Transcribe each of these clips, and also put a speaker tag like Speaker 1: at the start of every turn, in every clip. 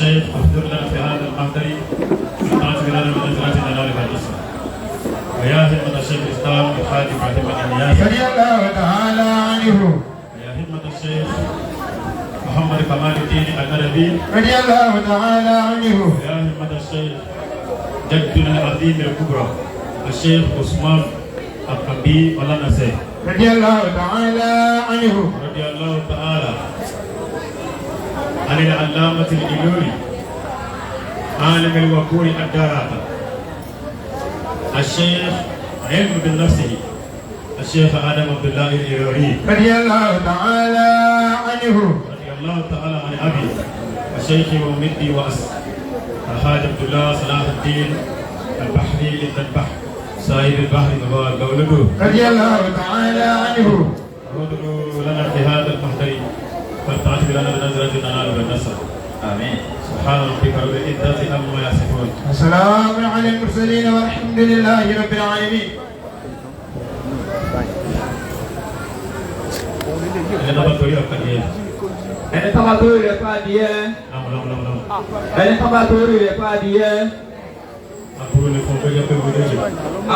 Speaker 1: الشيخ احضر لنا في هذا المحضر وطاعت لنا من نزرة نلال الاسم ويا همة الشيخ الاسلام الخادم فاطمة النياس
Speaker 2: رضي الله تعالى عنه
Speaker 1: ويا همة الشيخ محمد كمال الدين الندبي
Speaker 2: رضي الله تعالى عنه
Speaker 1: ويا همة الشيخ جدنا العظيم الكبرى الشيخ عثمان الكبي ولا نسي
Speaker 2: رضي الله تعالى عنه
Speaker 1: رضي الله تعالى عن العلامة الإلوري عالم الوقور الدارات الشيخ علم بنفسه الشيخ آدم عبد الله الإلوري
Speaker 2: رضي الله تعالى عنه
Speaker 1: رضي الله تعالى عن أبي الشيخ ومدي الحاج عبد الله صلاح الدين البحري للذبح سائر البحر قولده
Speaker 2: رضي الله تعالى عنه
Speaker 1: ودعوا لنا في هذا المحضر فالتعتب لنا بنظرة ننال بالنصر آمين سبحان ربك رب العزة عما يصفون
Speaker 2: وسلام على المرسلين والحمد لله رب العالمين.
Speaker 1: ẹni tó bá torí ọ̀kan díẹ̀.
Speaker 3: ẹni tó bá torí rẹ̀ pa adìyẹ. ẹni tó bá torí rẹ̀ pa adìyẹ.
Speaker 1: aburú ni fún kọjá pé ìwé ni ó jẹ.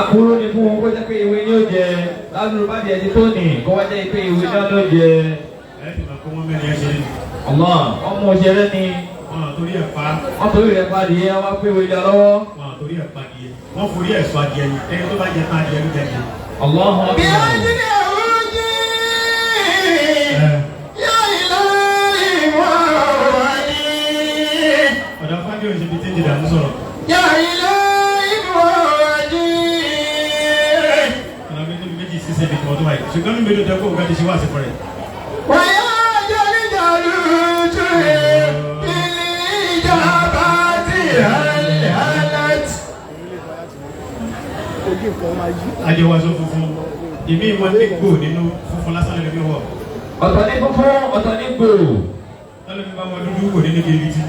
Speaker 3: aburú ni fún kọjá pé ìwé ni ó jẹ. lásìkò bá di ẹni tó nì kó wá jẹ́ pé ìwé náà ló jẹ.
Speaker 1: ẹ ti máa kó wọn mẹ́rin ẹ ṣe ní.
Speaker 3: Allah ọmọ òṣèré ni.
Speaker 1: wọn àtòrí ẹ̀ pa.
Speaker 3: wọ́n torí rẹ̀ pa adìyẹ wọ́n pé ìwé lọ lọ́wọ́.
Speaker 1: wọn àtòrí ẹ̀ pa adìyẹ. wọ́n forí ẹ̀ sọ adìyẹ yìí ẹni tó bá jẹ tán adìyẹ ló jẹ jẹ.
Speaker 3: Allah
Speaker 2: bí a ti ní àwọn jí yá ilahi Muhammadi.
Speaker 1: ọ̀dà fáńdé òṣèlú tí ń dìdà ń sọ̀rọ̀.
Speaker 2: yá ilahi Muhammadi.
Speaker 1: ọ̀nà méjì sísẹ́ bí tọ́jú báyìí ṣùgbọ́n mi méjì dẹ́kun ògá ti ṣe wá sí fún rẹ̀.
Speaker 2: wáyà jẹ́lí jàlú túwé bílí ìjàmbá ti hàlẹ́t.
Speaker 1: ajẹwàsó funfun ìmí wọn ní gbò nínú funfun lásán lórí wọ.
Speaker 3: ọ̀tọ̀ ní funfun ọ̀tọ̀ ní gbò.
Speaker 1: lọ́lọ́mí bá wọn dúdú kò ní ní kiribiti.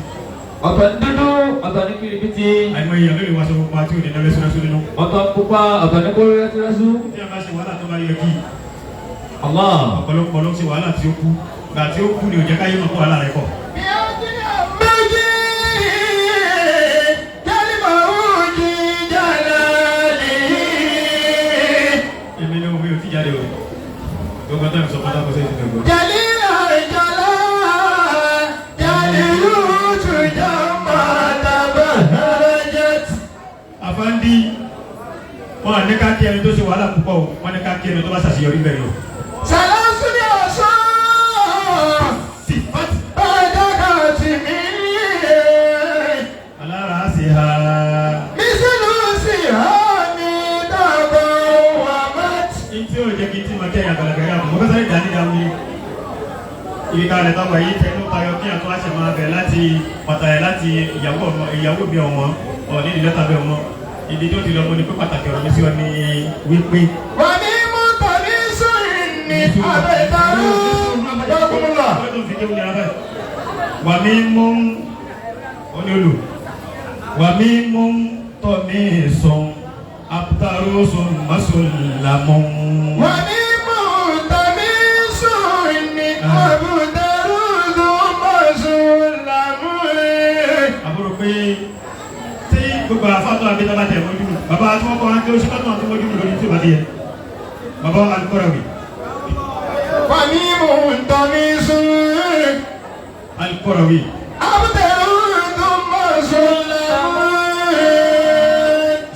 Speaker 3: ọ̀tọ̀ ní dúdú ọ̀tọ̀ ní kiribiti.
Speaker 1: àìmọ̀ èèyàn lórí wàásù pupa tí ò ní náwó sínú nínú.
Speaker 3: ọ̀tọ̀ pupa ọ̀tọ̀ ní kóró rẹ́sírẹ́sú.
Speaker 1: tí a bá ṣe wàhálà tó bá yẹ kí
Speaker 3: Allah
Speaker 1: ọ̀pọ̀lọpọ̀ ló ṣe wàhálà tí ó kú gbà tí ó kú ni ò jẹ́ káyé mọ̀ kó wàhálà rẹ̀ pọ̀.
Speaker 2: bí a ti ní méjì jẹ́lí màwúdì jàlálì.
Speaker 1: èmi ni omi ò ti jáde o gbogbo tó ń sọ pátá kó sẹ́yìn tó gbọ́.
Speaker 2: jẹ́lí àìjọ́lá jẹ́lí lùtù jàmbá tàbá hàrẹ́jẹ́t.
Speaker 1: àfáńdí wọn à ní ká kí ẹni tó ṣe wàhálà púpọ̀ o wọn ní ká kí ẹni tó bá ṣàṣeyọrí bẹ́ẹ̀ lọ.
Speaker 2: sàlásù ni ọ̀ṣọ́ ọjọ́ kan ti mí.
Speaker 1: alára ṣe ha.
Speaker 2: mísìlù sì há mi dàgbọ́ wà mẹ́tì.
Speaker 1: ní tí ó jẹ́ kí n tí máa kẹ́ ẹ̀yà gbàlagbà yà mọ̀ fẹ́ sáré dání dáhùn yìí. ibi ká rẹ̀ tọ́gbà yìí tẹnu tayọ kí àtúwá ṣe máa bẹ̀ láti pàtàkì láti ìyàwó bí ọ̀wọ́n ọ̀ní ìlẹ́ta bẹ̀ wọ́n ibi tó ti lọ mọ́ ni pé pàtàkì ọ̀rọ̀ mi sí ọ ní wípé.
Speaker 2: wà ní mú tàbí sóyìn ní àbẹ̀tàrú ọ̀dọ́kùnlá.
Speaker 1: wà mí mú onílù wà mí mú tọ́ mi sùn abutaru sùn masulamu.
Speaker 2: wà ní mú tàbí sóyìn ní àbẹ̀tàrú masulamu.
Speaker 1: àbúrò pé tí gbogbo àfáàtọ̀ àbí tábà tẹ̀ mọ́jú bàbá tí wọ́n kọ́ wọn tí ó ṣe kọ́tọ̀ àti mọ́jú lórí tí ó bá ti yẹ bàbá Al-Qarawi.
Speaker 2: wà ní mú tàbí sóyìn
Speaker 1: Al-Qarawi.
Speaker 2: àbẹ̀tàrú masulamu.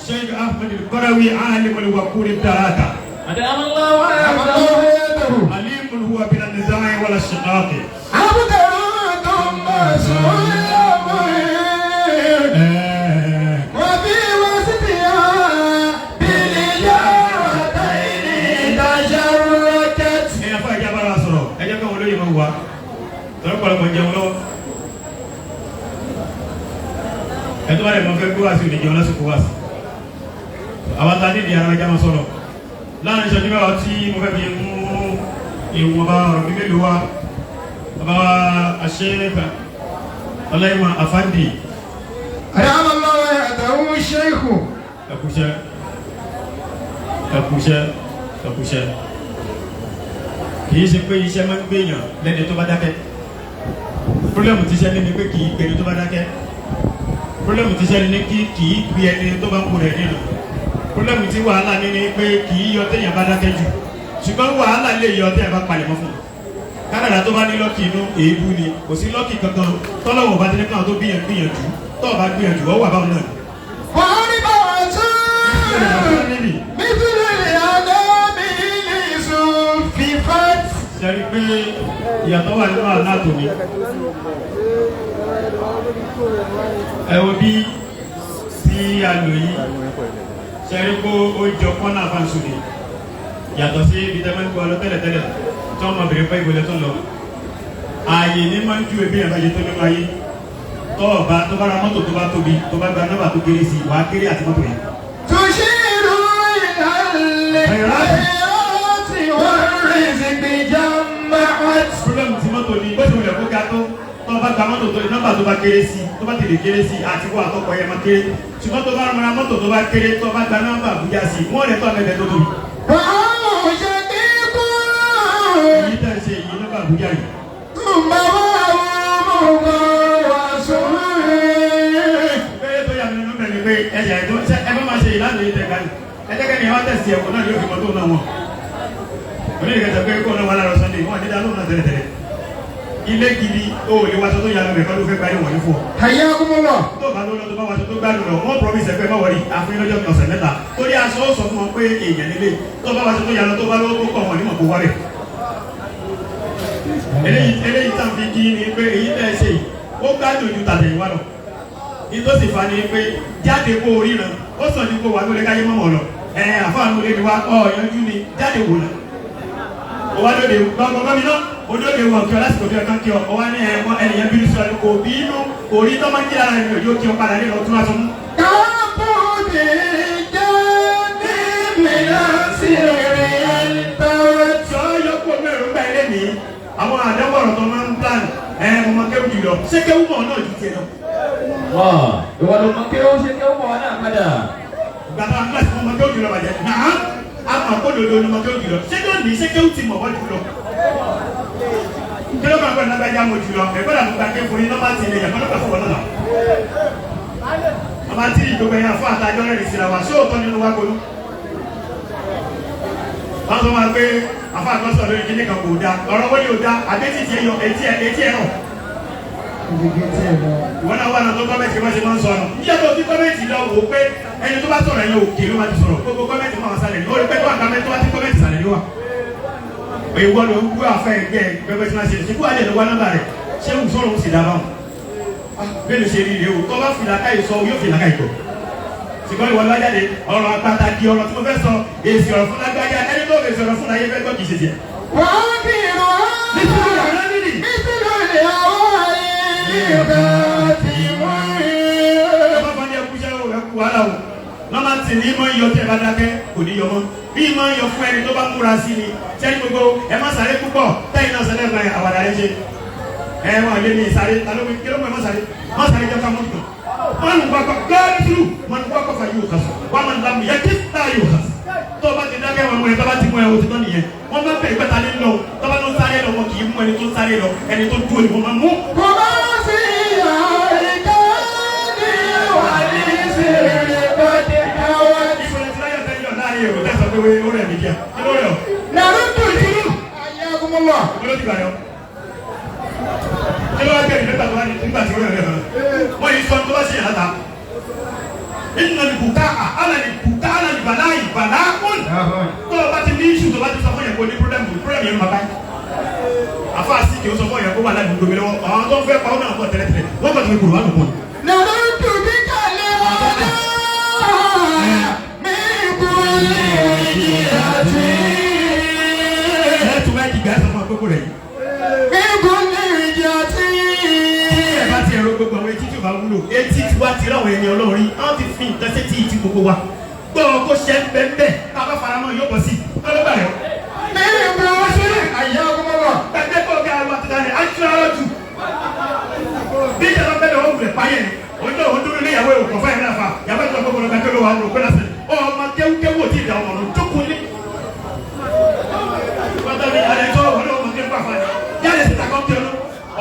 Speaker 1: Sheikh Ahmad Al-Qarawi alim al-waqur ad-darata.
Speaker 3: أدام الله
Speaker 2: الله يده
Speaker 1: عليم هو بلا النزاع ولا الشقاق.
Speaker 2: عبدالله مسلم وفي وسطها بالإجابتين تشركت.
Speaker 1: ẹ̀yà fún ẹ̀jẹ̀ abára sọ̀rọ̀ ẹ̀jẹ̀ kan olóyè máa wà tọ́lá pọ̀lọpọ̀ jẹun lọ́wọ́ ẹ̀tọ́ bá rẹ̀ mọ́ fẹ́ gbé wá sí òní jẹun lásìkò wá sí àwọn ta nídìí ara ẹja máa sọ̀rọ̀ láàrin ìṣẹ́jú mẹ́wàá tí mo fẹ́ fi mú ìwọ̀n bá ọ̀rọ̀ mi mélòó wá bàbá wa àṣẹ́fà ọlọ́yìnmọ̀ àfáǹdì
Speaker 2: أيام الله يده الشيخ
Speaker 1: ẹkùṣẹ́ ẹkùṣẹ́ ẹkùṣẹ́ kìí ṣe pé iṣẹ́ máa ń gbèyàn lẹ́ni tó bá dákẹ́ pírọ́lẹ́mù ti ṣẹlẹ̀ ni pé kì í gbẹni tó bá dákẹ́ pírọ́lẹ́mù ti ṣẹlẹ̀ ni kì í gbé ẹni tó bá ń kó rẹ̀ nínú pírọ́lẹ́mù ti wàhálà ní ni pé kì í yọ téèyàn bá dákẹ́ jù ṣùgbọ́n wàhálà lè yọ téèyàn bá palẹ̀mọ́ fún un kádàrà tó bá ní lọ́kì inú èébú ni kò sí lọ́kì kankan tọ́lọ́wọ̀ bá tẹ́lẹ̀ kan tó gbìyànjú tó bá gbìyànjú ọ wà báwọn náà.
Speaker 2: wọ́n ní báwa tún nítorí ìyàdá mi ní ìsún fífẹ́.
Speaker 1: sẹ́rí pé ìyàtọ̀ wà nínú àlá tòní. ẹ wo bí tí a lò yìí sẹ́rí pé ó jọ kọ́nà fáńsùnì yàtọ̀ sí ibi tẹ́lẹ̀ ń gbọ́ lọ tẹ́lẹ̀tẹ́lẹ̀ tí wọ́n máa bèrè pé ìwé lẹ́tọ̀ lọ. ààyè ní máa ń ju ebi àbáyé tó nínú ayé tó bá ra mọ́tò tó bá tóbi tó bá gba nọ́mbà tó kéré sí wàá kéré àti mọ́tò yẹn.
Speaker 2: تشير إلى الخيرات والرزق جمعت.
Speaker 1: pírọ́blẹ́mù tí mọ́tò ní bó ti wulẹ̀ kó ga tó tó bá gba mọ́tò tó nọ́mbà tó bá kéré sí tó bá tèlè kéré sí àti wọ́n àtọ́kọ̀ yẹn máa kéré ṣùgbọ́n tó bá ra mọ́tò tó bá kéré tó bá gba nọ́mbà Àbújá sí wọ́n rẹ̀ tó àmẹ́fẹ́ tó tóbi.
Speaker 2: وأنا شقيق
Speaker 1: èyí tẹ̀ ṣe èyí nọ́mbà Àbújá yìí.
Speaker 2: ثم وأمه وسرور.
Speaker 1: bẹ́ẹ̀ tó yà mí nínú bẹ̀rẹ̀ pé ẹ̀yà ètò ẹ bá máa ṣe ìlànà yìí tẹ̀ káyì ẹ̀jẹ̀ ni wọ́n tẹ̀sí ẹ̀kọ́ náà yóò fi mọ́tò náà wọ̀n. onídìgẹ́sẹ̀ pé kó náà wà lára Sunday wọ́n àdídá lóun náà tẹ̀lẹ̀tẹ̀lẹ̀. ilé gidi ó lè wáṣọ tó yà lọ́bẹ̀ kọ́ ló fẹ́ gbáyé wọ̀nyí fún ọ.
Speaker 2: حياكم الله.
Speaker 1: tó bá lọ́dọ̀ tó bá wáṣọ tó gbádùn lọ wọ́n promise ẹgbẹ́ báwọ̀ rí àfin lọ́jọ́ kan ọ̀sẹ̀ mẹ́ta torí aṣọ ó sọ fún wọn pé èèyàn nílé tó bá wáṣọ tó yà lọ tó bá lọ́wọ́ tó kọ̀ wọ́n nímọ̀ kó wá rẹ̀. eléyìí tàn fi kí ni pé èyí tẹ̀ ṣe ó gbádùn ju tàtẹ̀yìnwá lọ. ìtòsí fa ni pé jáde kó ríran ó sọ ní kó wà lórí káyé mọ́mọ́ lọ àfáànù lè ní wa yanjú ni jáde wò náà òwá lóde gbọ́ngbọ́n mi náà olóde wọ̀ kí ọ lásìkò tó yẹ kán kí ọ ọwá ní ẹnìyẹn bínú sọ kò bínú kò rí tọ́ máa ń kí ara ẹni òjò kí ọ padà nínú ọtún aṣọ mú.
Speaker 2: كابودي جاني من أسير البوت.
Speaker 1: sọ yọkọ mẹ́rin gbà ilé mi àwọn àdánwò ọ̀rọ̀ tó máa ń plan ọmọ kéwù jùlọ ṣé kéwù mọ̀ náà ju tiẹ̀ lọ.
Speaker 3: ìwọ ló mọ kéwọ́ ṣe kéwọ́ mọ̀ náà padà.
Speaker 1: gbàtà kílásì ọmọ kéwù jùlọ bàjẹ́ náà àmọ́ kó dodo ọmọ kéwù jùlọ ṣé kéwù ní ṣé kéwù ti mọ̀ wọ́n jùlọ. kí ló máa ń gbọ́ lágbájá mo jùlọ ẹ̀gbọ́n àti gbàgbé fún yín lọ́ba ti lè yàn kọ́nà pàṣẹ wọn náà. ọba tí ìgbogbo ẹ̀yàn fún àtàjọ rẹ̀ síra wa ṣé òótọ́ nínú wa gbólú. wọ́n sọ wá pé àfa àgbọ̀sọ̀ lórí kíní kan kò dáa ọ̀rọ̀ wọ́n yóò dáa àbẹ́tì tiẹ̀ yọ etí ẹ̀ rọ̀. ìwọ náà wà náà tó gọ́mẹ̀tì wọ́n ṣe máa ń sọ ọ́nà. níjẹ́ tó ti gọ́mẹ̀tì lọ wò ó pé ẹni tó bá sọ̀rọ̀ ẹ̀yìn òkè ló máa ti sọ̀rọ̀ gbogbo gọ́mẹ̀tì máa wà sálẹ̀ ní ó rí pé tó àgbà mẹ́tọ́ wá sí gọ́mẹ̀tì sálẹ̀ ní wà. ìwọ ló ń gbé àfẹ́ ẹgbẹ́ gbẹgbẹ́ tí wọ́n ṣe ṣe kú àlẹ́ ló wá nọ́mbà rẹ̀ ṣé ń sọ̀rọ̀ ń sì dábàá wọn. bẹ́ẹ̀ ló ṣe rí ilé o tó bá fìlà káyì sọ yóò fìlà káyì tọ̀. ṣùgbọ́n ìwọ lọ́jà de ọ̀rọ̀ pàtàkì ọ̀rọ̀ tí mo fẹ́ sọ èsì ọ̀rọ̀ fún lágbájá ẹni tó fèsì ọ̀rọ̀ fún láyé fẹ́ gbọ́ kì í ṣe tiẹ̀. Lọ́mọ tí ní mọ́ iyọ̀ tẹ́ bá dákẹ́ kò ní yọ mọ́. Bí mọ́ iyọ̀ fún ẹni tó bá múra sí ni. Sẹ́ni gbogbo ẹ má sáré púpọ̀ tẹ́yìn náà sẹ́lẹ̀ náà àwàdà rẹ̀ ṣe. Ẹ wọ́n lé ní ìsáré talóbi kí ló mọ̀ ẹ má sáré. Má sáré jẹ́ ká mọ́ tán. Wọ́n nù gbàgbọ́ gbẹ́rẹ́ tìlú. Wọ́n nù gbàgbọ́ fà yóò kásù. Wọ́n máa ń lamu yẹ kí tá yóò kásù. Tó o bá ti dákẹ́ wọn mú ẹ tó bá ti mú ẹ o ti tán nìyẹn. Wọ́n bá bẹ̀rẹ̀ pẹ́ta ní lọ. Tó bá tó ń sáré lọ wọn kì í mú ẹni tó ń sáré lọ. Ẹni tó dúró ni wọ́n máa mú. Wọ́n yìí sọ tó bá ṣe yàrá ta. Inna ni buka ala ni balayi balakun. Tó o bá ti ní iṣu tó bá ti sọ fún yẹn kó ní problem yẹn máa báyìí. Àfa àti kì í sọ fún yẹn kó wà láti gbogbo lọ́wọ́. Àwọn tó ń fẹ́ pa ọ́ náà bọ̀ tẹ́lẹ̀tẹ́lẹ̀. Wọ́n kàn ti fi kùrù wá lòpọ̀. Ẹ̀ẹ́dùn mẹ́jì gbà sọ fún àkókò rẹ̀ yìí. Ẹ bá ti ẹ̀rọ gbogbo àwọn etí tí o bá wúlò. Etí tí wá ti ráwọn ẹni ọlọ́rin. Wọ́n ti fi nǹkan sétí ìtì gbogbo wa. Gbọ́ kó ṣe ń bẹ́ẹ̀ bẹ́ẹ̀ ká bá faramọ́ yóò bọ̀ sí. Ọlọ́gbà rẹ̀. Ẹgbẹ́ kó ga àwọn àtúntà ni a ti rárá jù. Bí ìjọba bẹ́ẹ̀ lọ́wọ́ wulẹ̀ páyẹ̀ ni. Ojú òun dúró ní ìyàwó ìwòkàn fún ẹ̀rọ àfà. Yàrá ìjọba gbogbo ọ̀gá kẹ́lẹ́ wa rò pé lásìkò. Ọmọ kéwú tí ìdá ọmọ ló jókòó ní. Bàtà mi àlẹ́ tó wọlé ọmọ kéwú àfà ni. Yálẹ̀ síta kọ́ kí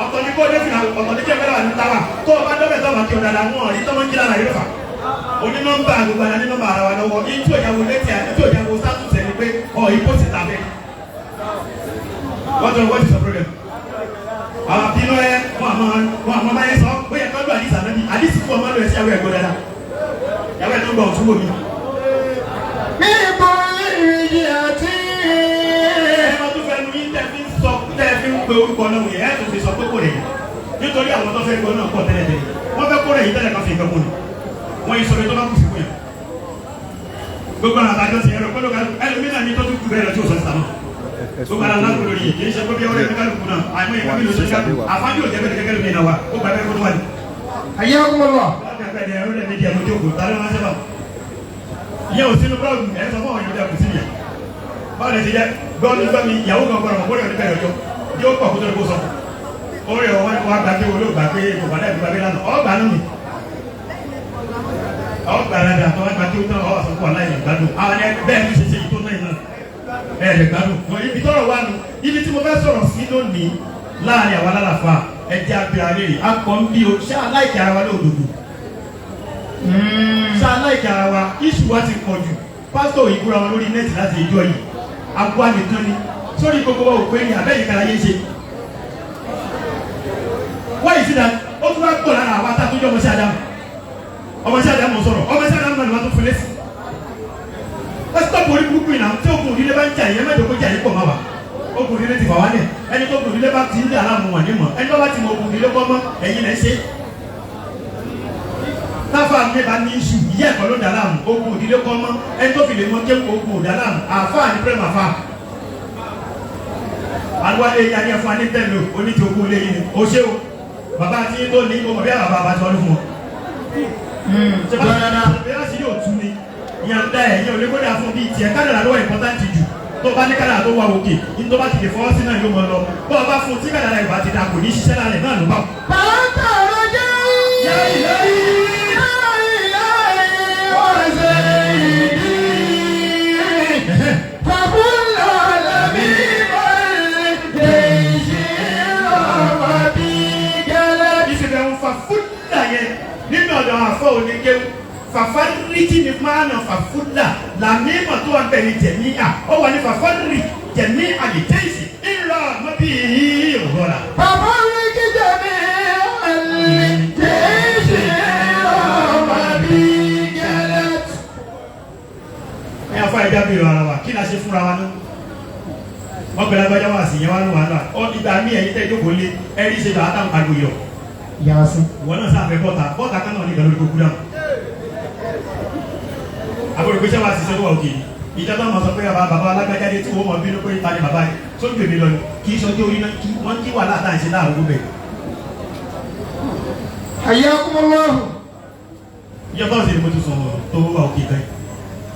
Speaker 1: ọ dé fìlà ọ̀tọ̀ ní kẹ́kẹ́ láti ta wa tó o bá dọ́bẹ̀ tó o bá kí o dáadáa wọn rí tọ́mọ jí lára yìí fà onínọ́mbà gbogbo àná nínọ́mbà ara wa lọ́wọ́ ìtú ìyàwó létí àti ìyàwó sátúnṣe ni pé ọ̀ ìbò ti tàbẹ́ what is the problem? àwọn àbínú ẹ wọn àmọ́ máa ń sọ ó yẹ kọ́ńdù àdìsí ànábì àdìsí fún ọmọ lóye sí àwọn ẹ̀gbọ́n dáadáa yàwó ẹ̀ tó ń gbọ́ ọ̀tún wò mí.
Speaker 2: Bíbo ìrìnjì àti.
Speaker 1: ẹ máa tún fẹ́ nu yín tẹ́ fi ń pe orúkọ náà wòye ẹ̀ tó fi sọ pé kò rẹ̀ yìí nítorí àwọn tó fẹ́ gbọ́ náà pọ̀ tẹ́lẹ̀ tẹ́lẹ̀ wọ́n fẹ́ kó rẹ̀ yìí tẹ́lẹ̀ kan fi nǹkan mú ni wọ́n yìí sọ̀rọ̀ tó bá kù sí fún yà gbogbo àwọn àtàjọ sí ẹ̀rọ pẹ́lú ẹlòmínà ní tó tún kú bẹ́ẹ̀ lọ tí ò sọ sí tàmá gbogbo ara ńlá kúrò yìí kì í ṣe gbogbo ọ̀rẹ́ mẹ́kálù kù náà àìmọ́ ìwé mi ló ṣe ṣáàbù àfáàjì ò jẹ́ bẹ́ẹ̀ gẹ́gẹ́ lómi náà wa ó gba bẹ́ẹ̀ kó tó wà ní.
Speaker 2: Ayé ọkùnrin lọ.
Speaker 1: ìyẹn ò sínú bọ́ọ̀lù ẹ̀ sọ fún ọ̀yọ́ kù sí mi báwo lè ṣe jẹ́ gbọ́ọ̀lù gbọ́ mi ìyàwó kan gbọ́dọ̀ kó lè ní bẹ̀rẹ̀ ọjọ́ yóò pọ̀ kó tó lè kó sọ orí ọ̀ wá gbà pé olóògbà pé kò bá dẹ̀ gbà pé lánàá ọgbà nù mí ọgbà rẹ̀ àtọ́ wá gbà pé ó tán ọ̀ sọ fún aláìní gbádùn àwọn ẹ bẹ́ẹ̀ ní ṣe ṣe ìtó náà náà ẹ̀ lè gbádùn ibi tọ́rọ̀ wà nù ibi tí mo fẹ́ sọ̀rọ̀ sí lónìí láàrin àwọn alálàfà ẹ̀jẹ̀ abiralé rè akọ̀ ń bí o ṣé aláìkè ara wa lóòdòdò ṣé aláìkè ara wa iṣu wa ti pọ̀ jù pásítọ̀ ìbúra wọn lórí nẹ́ẹ̀tì láti ìjọ yìí agbó nìkan ni sórí gbogbo wa òpin ní abẹ́yìn kára yé ṣe wọ́n yìí sí dáa ó tún wá pọ̀ lára àwọn atátúnjọ́ ọmọ sí Ádámù sọ̀rọ̀ ọmọ sí Ádámù náà ni wọ́n tún fúnlé sí pásítọ̀ orí burúkú ìnáwó tí òkun òdílé bá ń jà yẹn mẹ́jọ kó jà yìí pọ̀ máa wà òkun òdílé ti fà wá lẹ̀ ẹni tó òkun òdílé bá ti ń dé aláàmú wà ní mọ̀ ẹni tó bá ti mọ òkun òdílé kọ́ mọ́ ẹ̀yin lẹ́ ṣe táfà mi bá ní iṣu ìyá ẹ̀kọ́ ló dà láàmú òkun òdílé kọ́ mọ́ ẹni tó fi lè mọ kéwù òkun òdà láàmú àfáà ní pẹ́ẹ́mà fà àlùwà ẹ̀yà ni ẹ̀fọn ní tẹ̀lé oní ti òkun lẹ́yìn ni o ṣé o bàbá àti yín tó ní ọmọ bí àbàbà àbàtì ọdún fún ọ. ṣe bá ṣe yóò tún ni yàtọ̀ ẹ̀ yẹn ò lè kó dà fún bíi tiẹ̀ kádàrà lọ́wọ́ ìpọ́táǹtì jù tó bá ní kádàrà tó wà òkè ní tó bá ti lè fọwọ́ sí náà yóò mọ lọ bó o bá fún tí kádàrà ìbá ti dà kò ní ṣiṣẹ́ lára ẹ̀ náà ló bá.
Speaker 2: Bàtà ló jẹ́ nínú ọ̀dọ̀ àfọ̀ oníkéwù fàfárìkì ni máa nà fàfúdà làmì mọ̀ tó wà bẹ̀rẹ̀ jẹ̀mí à ó wà ní fàfárì jẹ̀mí àlìtẹ́sì ńlọ mọ́bí ìrọ̀lá. fàfárìkì jẹ̀mí àlìtẹ́sì ńlọ mọ́bí gẹ̀lẹ́. ẹ afọ ẹja bí ara wa kí ni a ṣe fúnra wa náà wọ́n gbẹ̀rẹ̀ agbájá wà sí yẹn wà ní wàhálà ọ ìgbà mí ẹ̀yin tẹ́ jókòó lé ẹ̀rí ṣe bàá tàn àgbòyọ̀ yàásù wọn náà sáfẹ́ bọ́ta kan náà ní ìgbàlódé kókú dáhùn àbúrò pé sẹ́wọ́n àti sẹ́wọ́n òkè ìjọba máa sọ pé bàbá alágbájáde tí wọ́n mọ̀ bínú pé ta ni bàbá yìí sójú èmi lọ ni kì í sọjọ́ orí náà wọ́n kí wà láàdá ìṣe láàrú gbogbo ẹ̀. ayé akúmọ̀lọ́hùn. ìjọba ọ̀sẹ̀ ni mo ti sọ tó wà òkè kan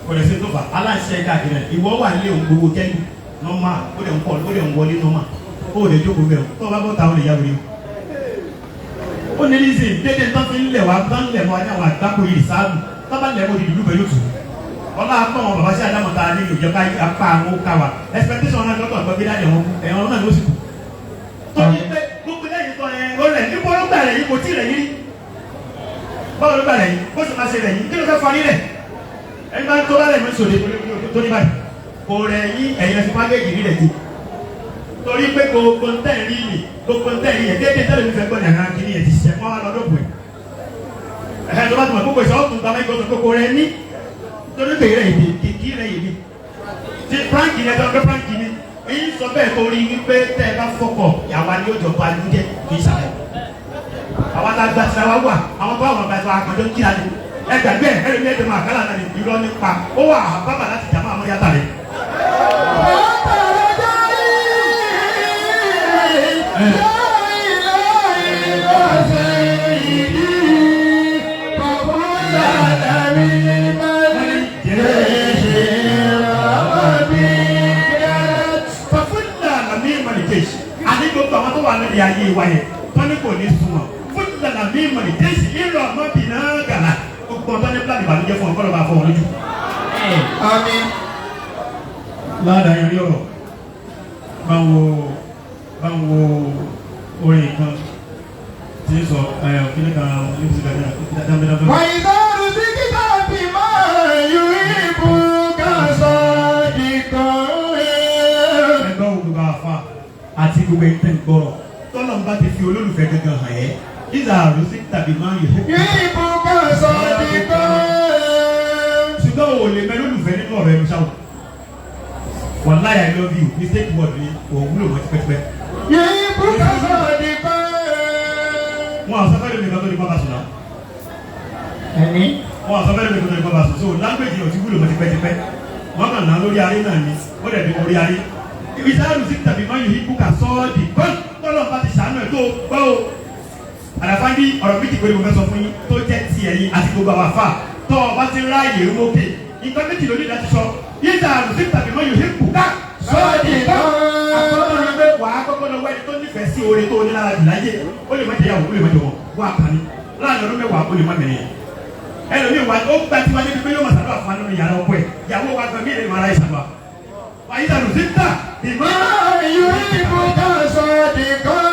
Speaker 2: kò lè ṣe tó fà aláṣẹ káàkiri ìwọ wà nílé òun gbogbo kẹ́lú nọ́mà ó lè ń pọ̀ ó lè ń wọlé nọ́mà ó lè jókòó bẹ̀rù tó bá bọ́ ta ó lè yá wọlé ó ní lísìn dédé tán fi ń lẹ̀ wá tán lẹ̀ wá ní àwọn àgbákò yìí sáàbù tán bá lẹ̀ wọ́n di dùdú pẹ̀lú tù ọlá apá wọn bàbá sí àdámọ̀ tá a ní ìjọ ká apá àwọn ó ká wa expectation náà lọ́tọ̀ gbọ́ bí dáadé wọn ẹ̀wọ̀n náà ló sì kù. tó ní pé gbogbo lẹ́yìn kan ẹ̀ ó rẹ̀ ní bọ́lá gbà rẹ̀ yìí kò tí rẹ̀ yìí báwo ló gbà rẹ̀ yìí bó sì máa ṣe rẹ̀ yìí kí ló fẹ́ farí rẹ̀ ẹni bá tó bá rẹ̀ mí sòdè tó ní báyìí kò rẹ̀ yìí ẹ̀yẹ fi pákéjì rí rẹ̀ jù torí pé gbogbo ń tẹ̀ rí ni gbogbo ń tẹ̀ rí yẹn déédéé tẹ́lẹ̀ mi fẹ́ gbọ́ yàrá kí ni yẹn ti ṣiṣẹ́ wọ́n wá lọ́dọ̀ bù ẹ̀ ẹ̀hẹ́ tó bá ti mọ̀ gbogbo ìṣọ́ ọ̀tún gbàmẹ́ ìgbọ́sọ̀ gbogbo rẹ̀ ní torí pé rẹ̀ yìí kìkì rẹ̀ yìí ti frank yẹn tó ń gbé frank ni èyí sọ bẹ́ẹ̀ torí wípé tẹ́ ẹ bá fọkọ̀ yàwá ni ó jọ ba ló jẹ́ kì í ṣàlẹ̀ àwọn alágbá ti ra wá wà àwọn bá wọn bá ti wà àkànjọ kíá ni ẹ gbàgbé ẹ ẹlòmíì ẹ̀dẹ̀ máa kálá náà ni irọ́ nípa ó wà bábà láti jàmọ́ àmọ́ yàtà rẹ̀. àní gbogbo àwọn tó wà lórí ayé wa yẹn wọn ní kò ní súnmọ́ fún ìlànà mímọ ní déèsì ìrọ ọmọbìnrin náà gàlà gbogbo ọtọ ní pílánì ìbànújẹ́ fún ọkọlọ bá fọ wọn lójú. àmín. ládàá yẹn rí ọ̀rọ̀ báwo orin kan
Speaker 1: ṣe sọ kíni kan yóò ti dàgbà dáadáa.
Speaker 2: wàyí sọ́ọ́rù sí kíkà bí máa yú ibù kásọ̀ dìkan.
Speaker 1: ẹgbẹ́ wo gbogbo àfa àti gbogbo ẹ̀ńtẹ̀ ń gbọ́rọ̀ tọ́lọ̀ ń bá ti fi olólùfẹ́ gangan hàn ẹ́ ìzà àrùn sí tàbí máa yẹ.
Speaker 2: ibù kásọ̀ dìkan.
Speaker 1: ṣùgbọ́n o lè mẹ́ lólùfẹ́ nínú ọ̀rọ̀ ẹnu ṣáwọ̀ wàláyà I love you mistake word ni òun wúlò mọ́ tipẹ́tipẹ́.
Speaker 2: ibù kásọ̀ dìkan.
Speaker 1: wọn àṣọ fẹ́rẹ̀ mi kan tó ní bábà sùn náà.
Speaker 3: ẹni.
Speaker 1: wọn àṣọ fẹ́rẹ̀ mi kan tó ní bábà sùn so language yẹn ò ti wúlò mọ́ tipẹ́tipẹ́ wọn kàn náà lórí ayé náà ni ó dẹ̀ bí orí ayé. ibi sáà lùsí tàbí máa yọ ibù kà sọ́ọ̀dì tọ́lọ̀ bá ti ṣàánú ẹ̀ tó gbọ́ o. àlàfáà ní ọ̀rọ̀ méjì pé mo fẹ́ sọ fún yín tó jẹ́ tiẹ̀ yín àti gbogbo àwọn àfà tọ́ ọ bá ti ráàyè wókè nǹkan méjì lórí láti sọ yíta àlùsí tàbí máa yọ ibù kà sọ́ọ̀dì àkọ́kọ́ ni pé wàá kọ́kọ́ lọ wẹ́ni tó nífẹ̀ẹ́ sí oore tó ní lára jù láyé ó lè má jẹ yàwó ó lè má jẹ wọn wọ́n àkànní láàrin ọdún mẹ́wàá ó lè má mẹ́rin yẹn ẹlòmíì wà ó gba tiwa níbi pé yóò máa sàdúrà fún wa nínú yàrá ọkọ ẹ̀ yàwó wa gbẹ mí lè máa ra ìsàlùwà wà yíta àlùsí tà ìmọ̀
Speaker 2: yú ibù kásọ̀ dìkan.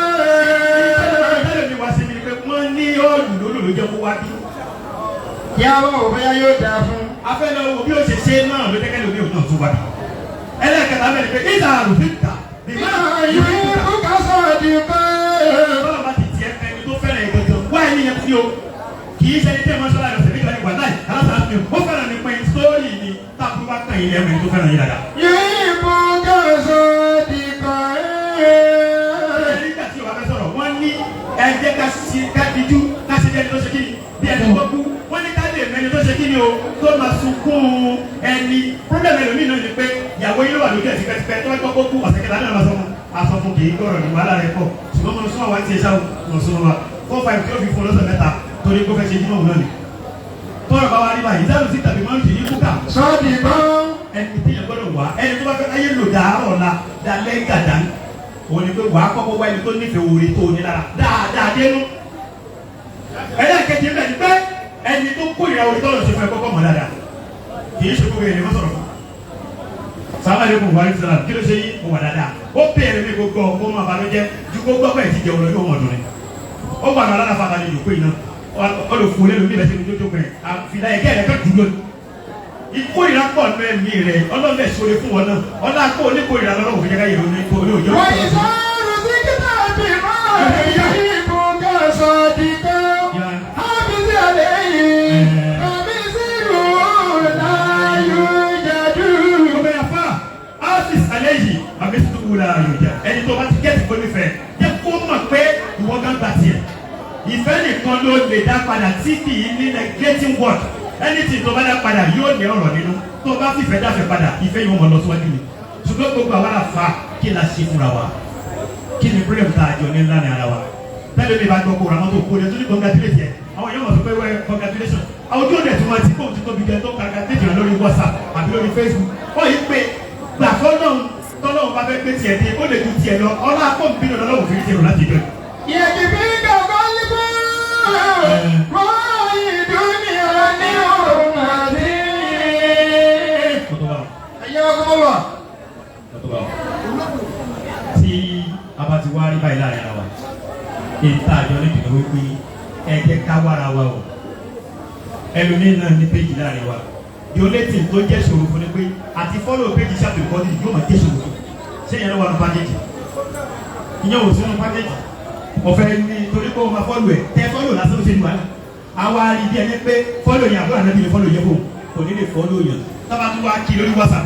Speaker 1: ẹlòmíì wá sí mi pé wọ́n ní ọ̀lù lólò jẹ́ kó wá bí.
Speaker 2: kí a wọ́n bóyá yóò dáa fún.
Speaker 1: afẹ́lẹ́ wo bí ó ṣe ṣe náà ló jẹ́ kẹ́lẹ́ omi ò náà tó wá bí. ẹlẹ́kẹ̀ta bẹ́ẹ̀ ni pé ìta àlùsí tà ìmọ̀
Speaker 2: yú ibù kásọ̀ dìkan.
Speaker 1: bọ́lá bá ti tiẹ̀ fẹ́ ni tó fẹ́ràn ìgbẹ́jọ wá ẹni yẹn kú ni o kì í ṣe ní tẹ́ mọ́ṣọ́lá rẹ̀ ṣẹ̀bí ìgbàlẹ̀ wàláì alásàásì ó fẹ́ràn ní pẹ́yìn sórí ni táàbù bá kàn yín lẹ́mọ̀ tó fẹ́ràn yín dáadáa.
Speaker 2: ibù kásọ̀ dìkan.
Speaker 1: nígbà tí o bá fẹ́ sọ̀rọ̀ wọ́n ní ẹ̀jẹ̀ ká dijú ká ṣe ẹni tó ṣe kíni bí ẹni tó kú wọ́n ní ká lè mẹ́ni tó ṣe kíni o tó máa sunkún ẹni pọ́blẹ́mù ẹlòmíì náà ni pé ìyàwó yín ló wà lójú ẹ̀ tipẹ́tipẹ́ tó wá gbọ́ kú ọ̀sẹ̀ kẹta náà máa sọ fún kì í gbọ́rọ̀ ní wàhálà rẹ̀ pọ̀ ṣùgbọ́n mo sún àwọn àti ẹ̀ṣá mo sún wa 4-5 tí ó fi fún lọ́sẹ̀ mẹ́ta torí kó fẹ́ ṣe jímọ̀ òun náà ni tọ́rọ̀ bá wá rí báyìí dáàbò sí tàbí máa ń ṣe yí kúkà
Speaker 2: sọ́ọ̀dì kan.
Speaker 1: ẹni tí yẹn gbọ́dọ̀ wá ẹni tó bá fẹ́ láyé lò dáárọ̀ ọ̀la dalẹ́ gàdá òun ni pé wàá kọ́kọ́ wá ẹni tó nífẹ̀ẹ́ oore tó ní lára dáadáa dénú ẹlẹ́ẹ̀kejì bẹ́ẹ̀ ni pé ẹni tó kó ìra oore tọ́lọ̀ ṣe fún ẹ kọ́kọ́ mọ̀ dáadáa kì í ṣe gbogbo ẹni wọ́n sọ̀rọ̀ fún sàmàlẹ́kùn wàhálà ìsìlá kí ló ṣe yí mo wà dáadáa ó bẹ̀rẹ̀ mi gbogbo ọkọ̀ ọmọ àbálọ́jẹ́ ju gbogbo ọkọ̀ ẹ̀ ti jẹun lọ yóò mọ̀ dùn ni ó gbà mí alára fàtàlì ìdòkó iná ọlọ́fun olóòlù mi lẹ́sẹ̀ ní tó pẹ́ àfìlà ẹ̀kẹ́ rẹ̀ kẹ́ dùn lónìí ikú ìlà pọ̀ nù ẹ̀mí rẹ̀ ọlọ́lẹ̀ sọ̀rọ̀ fún wọn náà ọlá kó oníkó ìlà lọ́wọ́ òfin jẹ́ká yìí ní kó olóòjọ́.
Speaker 2: wọ́n yìí sọ́ọ́rù sí kíkà bí máa yú ibù kásọ̀ dìkan. ábísí àlẹ́ yìí ábísí rò láyò jàdú.
Speaker 1: ọmọ yà fà áfíìsì alẹ́ yìí àbísí tó wúlò ayò jà ẹni tó bá ti gẹ́tì kó nífẹ̀ẹ́ jẹ́ kó mọ̀ pé ìwọ gán gbà tiẹ̀ ìfẹ́ nìkan ló lè dá padà tí kì í ní negative word anything tó bá dá padà yóò ní ọ̀rọ̀ nínú tó bá fìfẹ́ dáfẹ́ padà ìfẹ́ yóò mọ̀ lọ síwájú ni ṣùgbọ́n gbogbo àwọn àfa kí la ṣe fúnra wa kí ni problem tá a jọ ní ńlá ní ara wa tẹ́lẹ̀ mi bá gbọ́ kó ramọ́tò kó lè tó ní congratulate yẹ àwọn yóò mọ̀ sọ pé wẹ́ congratulation àwọn ojú ọ̀dẹ̀ tó máa ti kó ti tóbi jẹ tó congratulate yẹn lórí WhatsApp àbí lórí Facebook wọ́n yí pé gbà tọ́lọ́run bá fẹ́ gbé tiẹ̀ dé ó lè ju tiẹ̀ lọ ọlá pọ̀ nbínú lọ́wọ́ fi tiẹ̀ rò láti jọ.
Speaker 2: yẹ̀kì bí gàgọ́ líbú wọ́n yìí dúnìá ní òun àti. ẹ̀yẹ́ ọkọ̀ wà.
Speaker 1: tí a bá ti wá rí báyìí láàrin ara wa ìta àjọ ní ìdílé wípé ẹ jẹ́ ká wára wa o ẹlòmíín náà ní péjì láàrin wa yóò létí tó jẹ́ ṣòro fún ni pé àti fọ́lọ̀ péjì ṣàpèkọ́dì yóò máa jẹ́ ṣòro fún ṣé ìyẹn ló wà ní pákéjì ìyẹn ò sínú pákéjì ọ̀fẹ́ ní torí pé o máa fọ́lọ̀ ẹ̀ tẹ́ fọ́lọ̀ lásán ló ṣe ní wàhálà àwa rí bí ẹni pé fọ́lọ̀ yẹn àbúrò àná bí ni fọ́lọ̀ yẹ fún kò ní lè fọ́lọ̀ yẹn tábà tún wá kí lórí WhatsApp